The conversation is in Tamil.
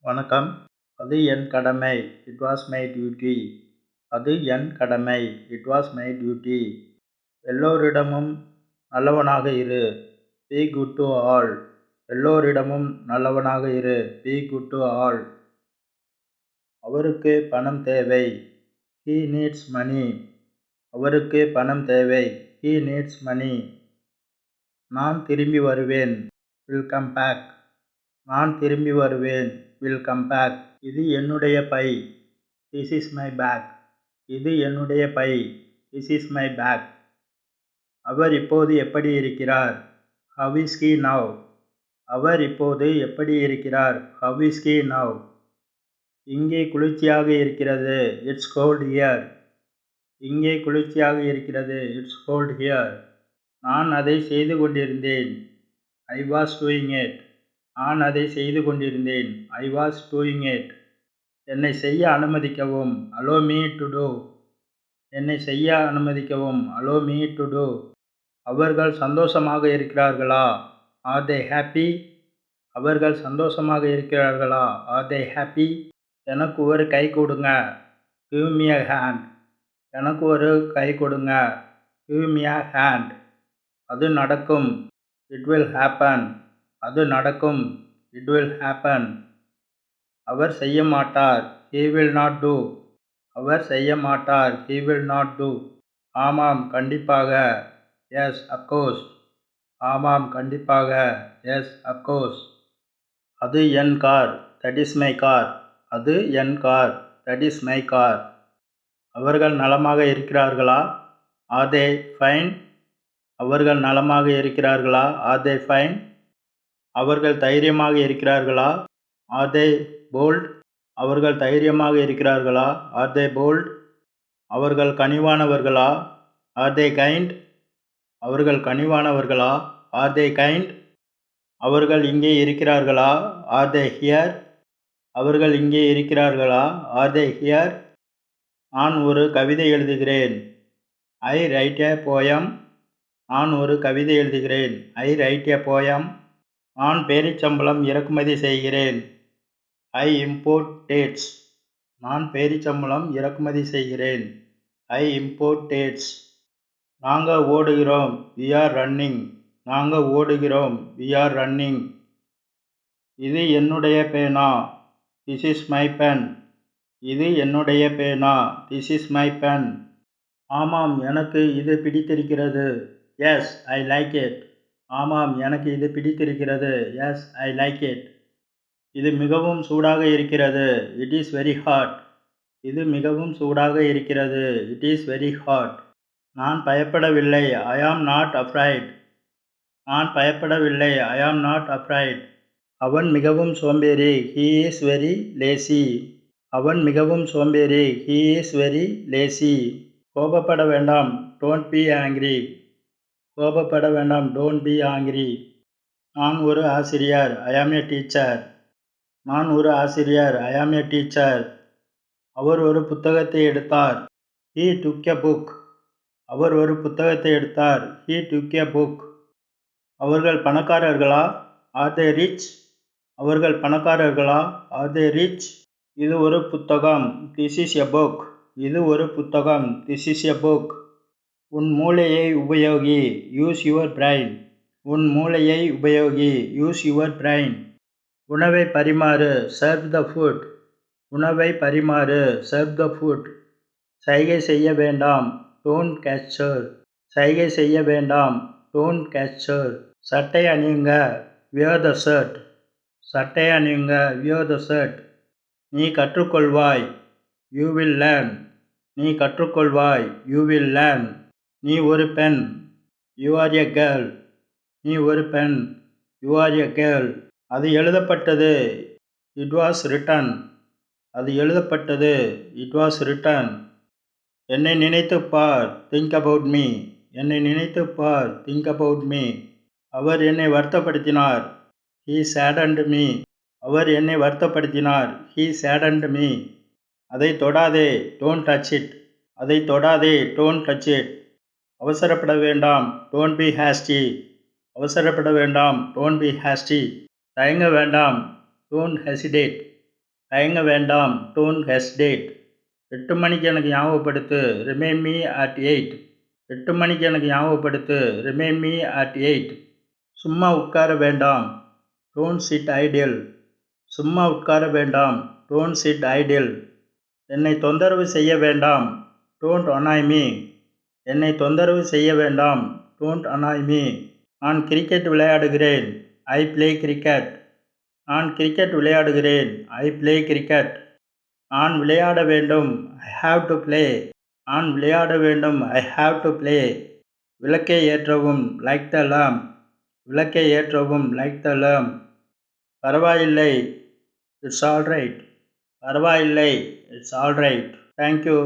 வணக்கம். அது என் கடமை. It was my duty. அது என் கடமை. It was my duty. எல்லோரிடமும் நல்லவனாக இரு. Be good to all. எல்லோரிடமும் நல்லவனாக இரு. Be good to all. அவருக்கு பணம் தேவை. He needs money. அவருக்கு பணம் தேவை. He needs money. நான் திரும்பி வருவேன். Will come back. நான் திரும்பி வருவேன். Will come back. இது என்னுடைய பை. This is my bag. இது என்னுடைய பை. This is my bag. அவர் இப்போது எப்படி இருக்கிறார்? How is he now? அவர் இப்போது எப்படி இருக்கிறார்? How is he now? இங்கே குளிர்ச்சியாக இருக்கிறது. It's cold here. இங்கே குளிர்ச்சியாக இருக்கிறது. It's cold here. நான் அதை செய்து கொண்டிருந்தேன். I was doing it. நான் அதை செய்து கொண்டிருந்தேன். I was doing it. என்னை செய்ய அனுமதிக்கவும். Allow me to do. என்னை செய்ய அனுமதிக்கவும். Allow me to do. அவர்கள் சந்தோஷமாக இருக்கிறார்களா? Are they happy? அவர்கள் சந்தோஷமாக இருக்கிறார்களா? Are they happy? எனக்கு ஒரு கை கொடுங்க. Give me a hand. எனக்கு ஒரு கை கொடுங்க. Give me a hand. அது நடக்கும். It will happen. அது நடக்கும். It will happen. அவர் செய்ய மாட்டார். He will not do. அவர் செய்ய மாட்டார். He will not do. ஆமாம், கண்டிப்பாக. Yes of course. ஆமாம், கண்டிப்பாக. Yes of course. அது என் car. That is my car. அது என் car. That is my car. அவர்கள் நலமாக இருக்கிறார்களா? Are they fine? அவர்கள் நலமாக இருக்கிறார்களா? Are they fine? அவர்கள் தைரியமாக இருக்கிறார்களா? Are they bolt? அவர்கள் தைரியமாக இருக்கிறார்களா? Are they bolt? அவர்கள் கனிவானவர்களா? R they kind? அவர்கள் கனிவானவர்களா? R they kind? அவர்கள் இங்கே இருக்கிறார்களா? Are they here? அவர்கள் இங்கே இருக்கிறார்களா? Are they here? நான் ஒரு கவிதை எழுதுகிறேன். I write a poem. நான் ஒரு கவிதை எழுதுகிறேன். I write a poem. நான் பேரிச்சம்பழம் இறக்குமதி செய்கிறேன். I import dates. நான் பேரிச்சம்பழம் இறக்குமதி செய்கிறேன். I import dates. நாங்க ஓடுகிறோம். We are running. நாங்க ஓடுகிறோம். We are running. இது என்னுடைய பேனா. This is my pen. இது என்னுடைய பேனா. This is my pen. ஆமாம், எனக்கு இது பிடித்திருக்கிறது. Yes I like it. ஆமாம், எனக்கு இது பிடித்திருக்கிறது. Yes I like it. இது மிகவும் சூடாக இருக்கிறது. It is very hot. இது மிகவும் சூடாக இருக்கிறது. It is very hot. நான் பயப்படவில்லை. ஐ ஆம் நாட் அஃப்ரைட். நான் பயப்படவில்லை. ஐ ஆம் நாட் அஃப்ரைட். அவன் மிகவும் சோம்பேறி. He is very lazy. அவன் மிகவும் சோம்பேறி. He is very lazy. கோபப்பட வேண்டாம். Don't be angry. கோபப்பட வேண்டாம். Don't be angry. நான் ஒரு ஆசிரியர். ஐ ஆம் எ டீச்சர். நான் ஒரு ஆசிரியர். ஐ ஆம் எ டீச்சர். அவர் ஒரு புத்தகத்தை எடுத்தார். He took a book. அவர் ஒரு புத்தகத்தை எடுத்தார். He took a book. அவர்கள் பணக்காரர்களா? ஆர் தே ரிச்? அவர்கள் பணக்காரர்களா? ஆர் தே ரிச்? இது ஒரு புத்தகம். This is a book. இது ஒரு புத்தகம். This is a book. உன் மூளையை உபயோகி. Use your brain. உன் மூளையை உபயோகி. Use your brain. உணவை பரிமாறு. Serve the food. உணவை பரிமாறு. Serve the food. சைகை செய்ய வேண்டாம். Don't gesture. சைகை செய்ய வேண்டாம். Don't gesture. சட்டை அணியுங்க. வியர் த ஷர்ட். சட்டை அணியுங்க. வியர் த ஷர்ட். நீ கற்றுக்கொள்வாய். You will learn. நீ கற்றுக்கொள்வாய். You will learn. நீ ஒரு பெண். You are a girl. நீ ஒரு பெண். You are a girl. அது எழுதப்பட்டது. It was written. அது எழுதப்பட்டது. It was written. என்னை நினைத்துப் பார். Think about me. என்னை நினைத்துப் பார். Think about me. அவர் என்னை வருத்தப்படுத்தினார். He சேடன்ட் me. அவர் என்னை வருத்தப்படுத்தினார். He சேடன்ட் me. அதை தொடாதே. Don't touch it. அதை தொடாதே. Don't touch it. அவசரப்பட வேண்டாம். Don't be hasty. அவசரப்பட வேண்டாம். Don't be hasty. தயங்க வேண்டாம். Don't hesitate. தயங்க வேண்டாம், டோன்ட் ஹெசிடேட். 8 மணிக்கு எனக்கு ஞாபகப்படுத்து, ரிமைண்ட் மீ அட் 8. 8 மணிக்கு எனக்கு ஞாபகப்படுத்து, ரிமைண்ட் மீ அட் 8. சும்மா உட்கார வேண்டாம், டோன்ட் சிட் ஐடில். சும்மா உட்கார வேண்டாம், டோன்ட் சிட் ஐடில். என்னை தொந்தரவு செய்ய வேண்டாம், டோன்ட் அனாய் மீ. என்னை தொந்தரவு செய்ய வேண்டாம், டோன்ட் அனாய் மீ. நான் கிரிக்கெட் விளையாடுகிறேன், ஐ பிளே கிரிக்கெட். நான் கிரிக்கெட் விளையாடுகிறேன், ஐ பிளே கிரிக்கெட். நான் விளையாட வேண்டும், ஐ ஹாவ் டு பிளே. நான் விளையாட வேண்டும், ஐ ஹாவ் டு பிளே. விளக்கை ஏற்றவும், லைட் த லேம்ப். விளக்கை ஏற்றவும், லைட் த லேம்ப். பரவாயில்லை, இட்ஸ் ஆல் ரைட். பரவாயில்லை, இட்ஸ் ஆல் ரைட். தேங்க்யூ.